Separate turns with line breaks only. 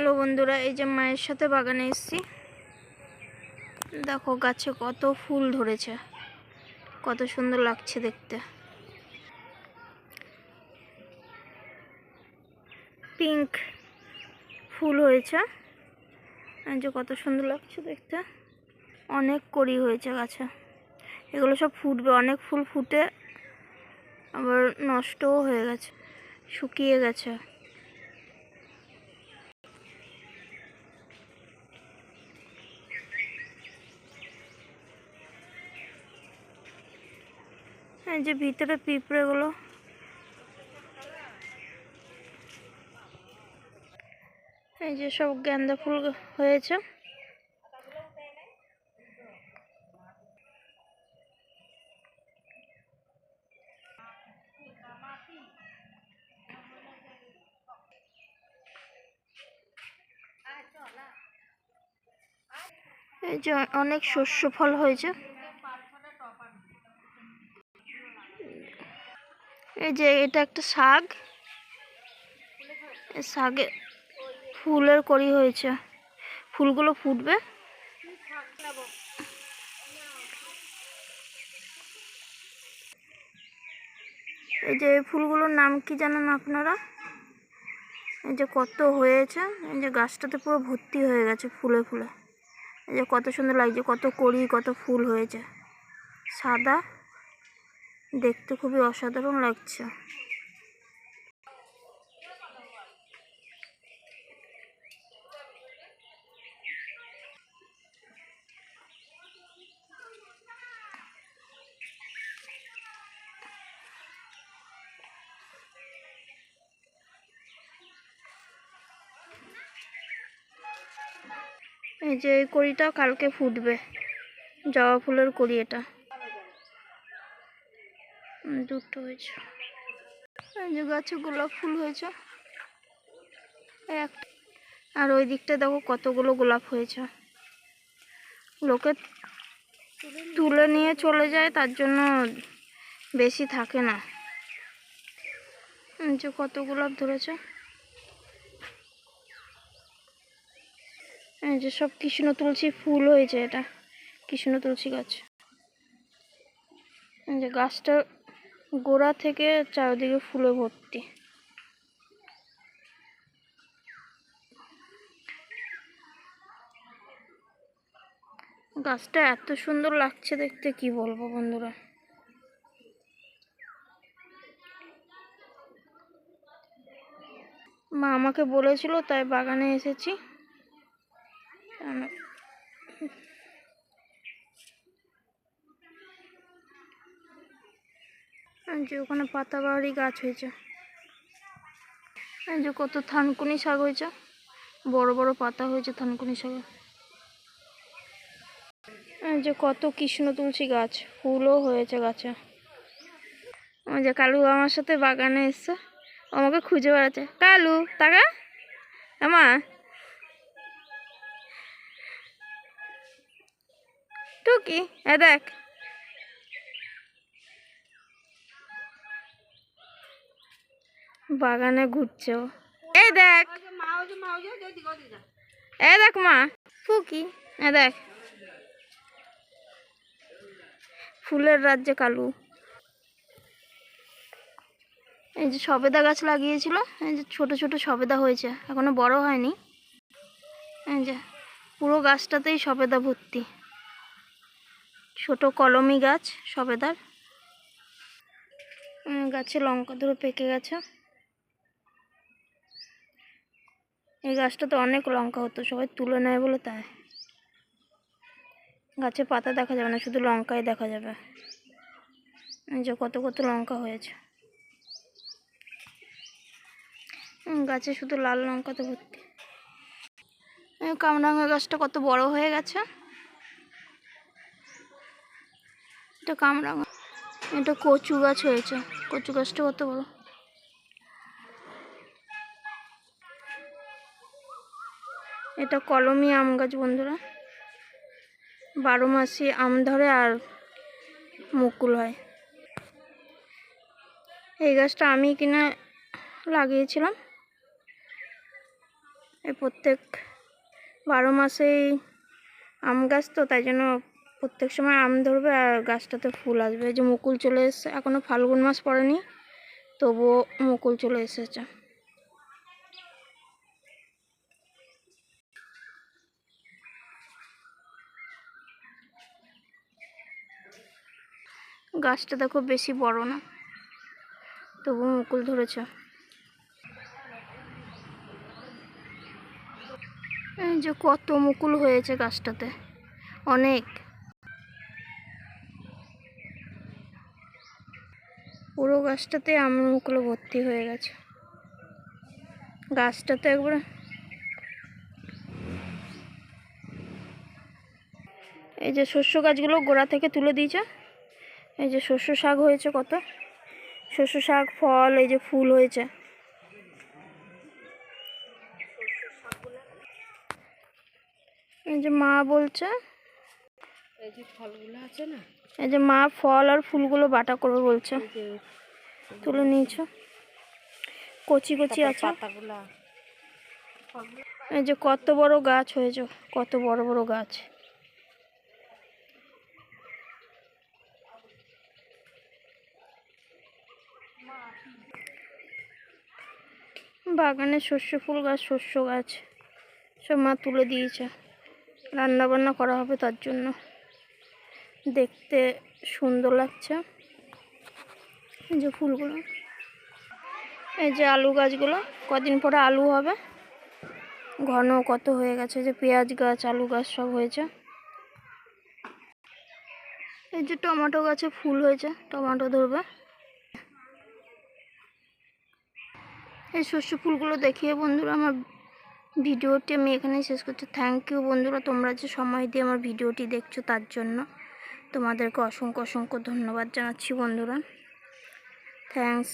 Hello বন্ধুরা, এই যে মায়ের সাথে বাগানে এসেছি। দেখো গাছে কত ফুল ধরেছে, কত সুন্দর লাগছে দেখতে। পিঙ্ক ফুল হয়েছে, এই যে কত সুন্দর লাগছে দেখতে। অনেক কড়ি হয়েছে গাছে, এগুলো সব ফুটবে। অনেক ফুল ফুটে আবার নষ্টও হয়ে গেছে, শুকিয়ে গেছে। এই যে ভিতরে পিঁপড়েগুলো, এই যে সব গাঁদা ফুল হয়েছে। এই যে অনেক শস্য ফল হয়েছে। এই যে এটা একটা শাক, শাকে ফুলের কড়ি হয়েছে, ফুলগুলো ফুটবে। এই যে ফুলগুলোর নাম কি জানেন আপনারা? এই যে কত হয়েছে, এই যে গাছটাতে পুরো ভর্তি হয়ে গেছে ফুলে ফুলে। এই যে কত সুন্দর লাগছে, কত কড়ি, কত ফুল হয়েছে, সাদা, দেখতে খুবই অসাধারণ লাগছে। এই যে এই কড়িটা কালকে ফুটবে, জবা ফুলের কড়ি। এটা দুটো হয়েছে। এই যে গাছে গোলাপ ফুল হয়েছে একটা, আর ওই দিকটা দেখো কতগুলো গোলাপ হয়েছে। লোকে তুলে নিয়ে চলে যায়, তার জন্য বেশি থাকে না। যে কত গোলাপ ধরেছে। এই যে সব কৃষ্ণ তুলসী ফুল হয়েছে, এটা কৃষ্ণ তুলসী গাছ। এই যে গাছটা গোড়া থেকে চারিদিকে ফুলে ভর্তি। গাছটা এত সুন্দর লাগছে দেখতে, কি বলবো বন্ধুরা। মা আমাকে বলেছিল, তাই বাগানে এসেছি। যে ওখানে পাতাবাহারি গাছ হয়েছে। এই যে কত থানকুনি শাক হয়েছে, বড় বড় পাতা হয়েছে থানকুনি শাকে। এই যে কত কৃষ্ণ তুলসী গাছ, ফুলও হয়েছে গাছে। ওই যে কালু আমার সাথে বাগানে এসছে, আমাকে খুঁজে বেড়াচ্ছে। কালু তাকা, আমা টুকি, এ দেখ। বাগানে ঘুরছে ও। এই দেখ, এ দেখ মা, ফুকি, এ দেখ, ফুলের রাজ্যে কালু। এই যে সবেদা গাছ লাগিয়েছিল, এই যে ছোট ছোট সবেদা হয়েছে, এখনো বড় হয়নি। এই যে পুরো গাছটাতেই সবেদা ভর্তি, ছোট কলমি গাছ সবেদার। গাছে লঙ্কা ধরে পেকে গেছে। এই গাছটাতে অনেক লঙ্কা হতো, সবাই তুলে নেয় বলে তাই। গাছে পাতা দেখা যাবে না, শুধু লঙ্কাই দেখা যাবে। এই যে কত কত লঙ্কা হয়েছে, গাছে শুধু লাল লঙ্কাতে ভর্তি। কামরাঙা গাছটা কত বড় হয়ে গেছে। এটা কামরাঙা, এটা কচু গাছ হয়েছে, কচু গাছটা কত বড়। এটা কলমি আম গাছ বন্ধুরা, 12 মাসই আম ধরে আর মুকুল হয়। এই গাছটা আমি কিনে লাগিয়েছিলাম। এই প্রত্যেক 12 মাসেই আম গাছ তো, তাই জন্য প্রত্যেক সময় আম ধরবে আর গাছটাতে ফুল আসবে। এই যে মুকুল চলে এসেছে, এখনও ফাল্গুন মাস পড়েনি, তবুও মুকুল চলে এসেছে। গাছটা দেখো বেশি বড় না, তবু মুকুল ধরেছে। এই যে কত মুকুল হয়েছে গাছটাতে, অনেক, পুরো গাছটাতে আমের মুকুলে ভর্তি হয়ে গেছে। গাছটাতে একবারে এই যে শস্য গাছগুলো গোড়া থেকে তুলে দিয়েছে। এই যে শস্য শাক হয়েছে কত, শস্য শাক ফল, এই যে ফুল হয়েছে। এই যে মা বলছে,
এই যে ফলগুলো আছে না,
এই যে মা ফল আর ফুলগুলো বাটা করবে বলছে, তুলে নিয়েছো, কচি কচি আছে।
পাতাগুলো
এই যে কত বড় গাছ হয়েছে, কত বড় বড় গাছ। বাগানে শস্য ফুল গাছ, শস্য গাছ সব মা তুলে দিয়েছে, রান্না বান্না করা হবে তার জন্য, দেখতে সুন্দর লাগছে। এই যে ফুলগুলো, এই যে আলু গাছগুলো, কদিন পরে আলু হবে, ঘন কত হয়ে গেছে। যে পেঁয়াজ গাছ, আলু গাছ সব হয়েছে। এই যে টমেটো গাছে ফুল হয়েছে, টমেটো ধরবে। এই শস্য ফুলগুলো দেখিয়ে বন্ধুরা আমার ভিডিওটি আমি এখানেই শেষ করছি। থ্যাংক ইউ বন্ধুরা, তোমরা যে সময় দিয়ে আমার ভিডিওটি দেখছো তার জন্য তোমাদেরকে অসংখ্য অসংখ্য ধন্যবাদ জানাচ্ছি বন্ধুরা। থ্যাঙ্কস।